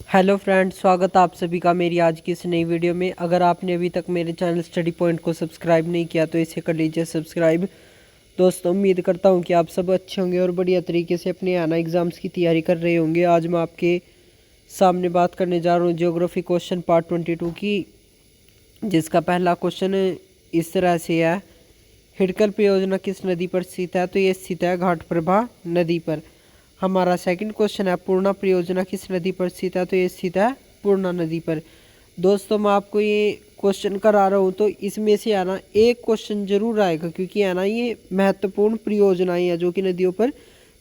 Hello friends, स्वागत है आप सभी का मेरी आज की इस नई वीडियो में। अगर आपने अभी तक मेरे चैनल स्टडी पॉइंट को सब्सक्राइब नहीं किया तो इसे कर लीजिए सब्सक्राइब। दोस्तों, उम्मीद करता हूं कि आप सब अच्छे होंगे और बढ़िया तरीके से अपने आना एग्ज़ाम्स की तैयारी कर रहे होंगे। आज मैं आपके सामने बात करने जा रहा हूँ ज्योग्राफी क्वेश्चन पार्ट 22 की, जिसका पहला क्वेश्चन इस तरह से है। हिडकल परियोजना किस नदी पर स्थित है? तो ये स्थित है घाटप्रभा नदी पर। हमारा सेकंड क्वेश्चन है, पूर्णा परियोजना किस नदी पर स्थित है? तो ये स्थित है पूर्णा नदी पर। दोस्तों, मैं आपको ये क्वेश्चन करा रहा हूँ तो इसमें से आना एक क्वेश्चन जरूर आएगा, क्योंकि है ना ये महत्वपूर्ण परियोजनाएं हैं जो कि नदियों पर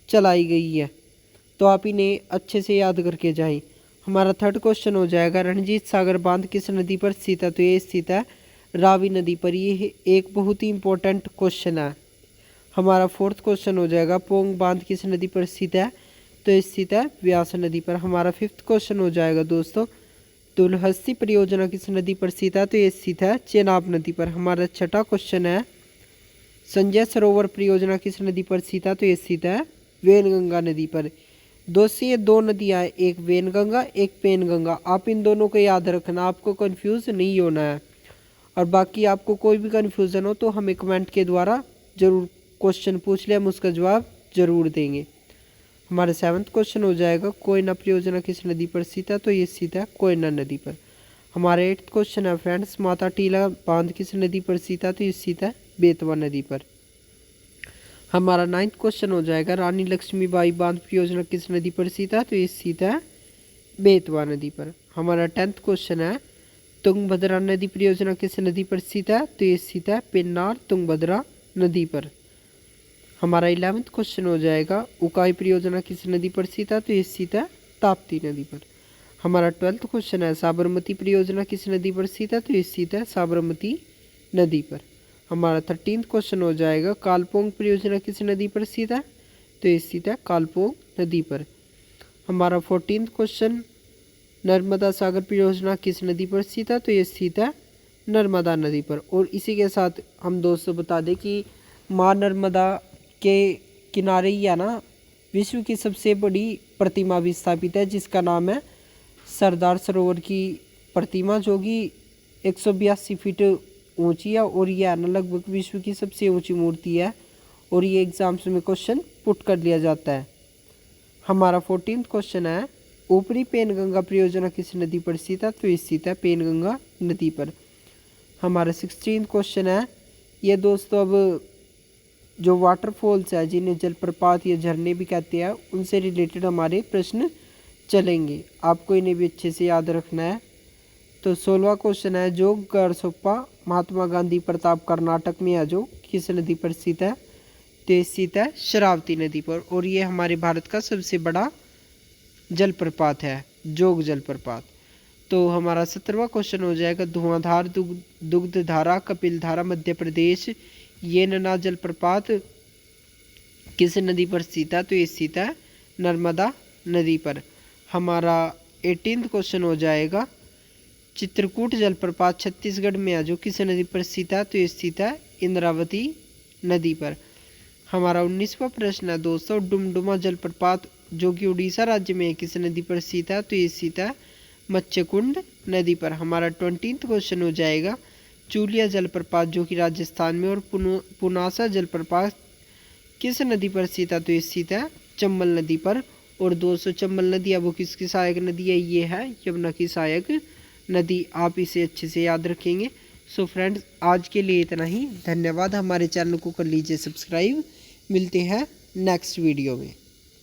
चलाई गई है, तो आप इन्हें अच्छे से याद करके जाएं। हमारा थर्ड क्वेश्चन हो जाएगा, रणजीत सागर बांध किस नदी पर स्थित है? तो ये स्थित है रावी नदी पर। ये एक बहुत ही इंपॉर्टेंट क्वेश्चन है। हमारा फोर्थ क्वेश्चन हो जाएगा, पोंग बांध किस नदी पर स्थित है? तो ये स्थित है व्यास नदी पर। हमारा फिफ्थ क्वेश्चन हो जाएगा दोस्तों, तुलहस्ती परियोजना किस नदी पर स्थित है? तो ये स्थित है चेनाब नदी पर। हमारा छठा क्वेश्चन है, संजय सरोवर परियोजना किस नदी पर स्थित है? तो ये स्थित है वेनगंगा नदी पर। दोस्तों, ये दो नदियाँ हैं, एक वेनगंगा एक पेनगंगा। आप इन दोनों को याद रखना, आपको कंफ्यूज नहीं होना है। और बाकी आपको कोई भी कन्फ्यूज़न हो तो हमें कमेंट के द्वारा ज़रूर क्वेश्चन पूछ ले, हम उसका जवाब जरूर देंगे। हमारा सेवन्थ क्वेश्चन हो जाएगा, कोयना परियोजना किस नदी पर स्थित है? तो ये स्थित है कोयना नदी पर। हमारा एट्थ क्वेश्चन है फ्रेंड्स, माता टीला बांध किस नदी पर स्थित है? तो ये स्थित है बेतवा नदी पर। हमारा नाइन्थ क्वेश्चन हो जाएगा, रानी लक्ष्मीबाई बांध परियोजना किस नदी पर स्थित है? तो ये स्थित है बेतवा नदी पर। हमारा टेंथ क्वेश्चन है, तुंगभद्रा नदी परियोजना किस नदी पर स्थित है? तो ये स्थित है पेन्नार तुंगभद्रा नदी पर। हमारा 11वां क्वेश्चन हो जाएगा, उकाई परियोजना किस नदी पर स्थित है? तो ये स्थित है ताप्ती नदी पर। हमारा 12वां क्वेश्चन है, साबरमती परियोजना किस नदी पर स्थित है? तो ये स्थित है साबरमती नदी पर। हमारा 13वां क्वेश्चन हो जाएगा, कालपोंग परियोजना किस नदी पर स्थित है? तो ये स्थित है कालपोंग नदी पर। हमारा 14वां क्वेश्चन, नर्मदा सागर परियोजना किस नदी पर स्थित है? तो ये स्थित है नर्मदा नदी पर। और इसी के साथ हम दोस्तों बता दें कि माँ नर्मदा के किनारे ही है ना विश्व की सबसे बड़ी प्रतिमा भी स्थापित है, जिसका नाम है सरदार सरोवर की प्रतिमा, जो कि 182 फीट ऊंची है। और यह है ना लगभग विश्व की सबसे ऊंची मूर्ति है, और ये एग्जाम्स में क्वेश्चन पुट कर लिया जाता है। हमारा 14वां क्वेश्चन है, ऊपरी पेनगंगा परियोजना किस नदी पर स्थित है? तो स्थित है पेनगंगा नदी पर। हमारा 16वां क्वेश्चन है, ये दोस्तों अब जो वाटरफॉल्स है, जिन्हें जलप्रपात या झरने भी कहते हैं, उनसे रिलेटेड हमारे प्रश्न चलेंगे, आपको इन्हें भी अच्छे से याद रखना है। तो 16वां क्वेश्चन है, जो गरसोप्पा महात्मा गांधी प्रताप कर्नाटक में है, जो किस नदी पर स्थित है? तो स्थित है शरावती नदी पर। और ये हमारे भारत का सबसे बड़ा जलप्रपात है, जोग जलप्रपात। तो हमारा 17वां क्वेश्चन हो जाएगा, धुआंधार दुग्धधारा कपिलधारा मध्य प्रदेश ये नना जलप्रपात किस नदी पर स्थित है? तो ये स्थित है नर्मदा नदी पर। हमारा 18वां क्वेश्चन हो जाएगा, चित्रकूट जलप्रपात छत्तीसगढ़ में है, जो किस नदी पर स्थित है? तो ये स्थित है इंद्रावती नदी पर। हमारा 19वां प्रश्न है दोस्तों, डुमडुमा जलप्रपात जो कि उड़ीसा राज्य में है, किस नदी पर स्थित है? तो ये स्थित है मच्छकुंड नदी पर। हमारा 20वां क्वेश्चन हो जाएगा, चूलिया जलप्रपात जो कि राजस्थान में, और पुनासा जलप्रपात किस नदी पर स्थित है? तो ये स्थित है चंबल नदी पर। और 200 चंबल नदी है वो किसकी सहायक नदी है? ये है यमुना की सहायक नदी। आप इसे अच्छे से याद रखेंगे। सो फ्रेंड्स, आज के लिए इतना ही। धन्यवाद। हमारे चैनल को कर लीजिए सब्सक्राइब। मिलते हैं नेक्स्ट वीडियो में।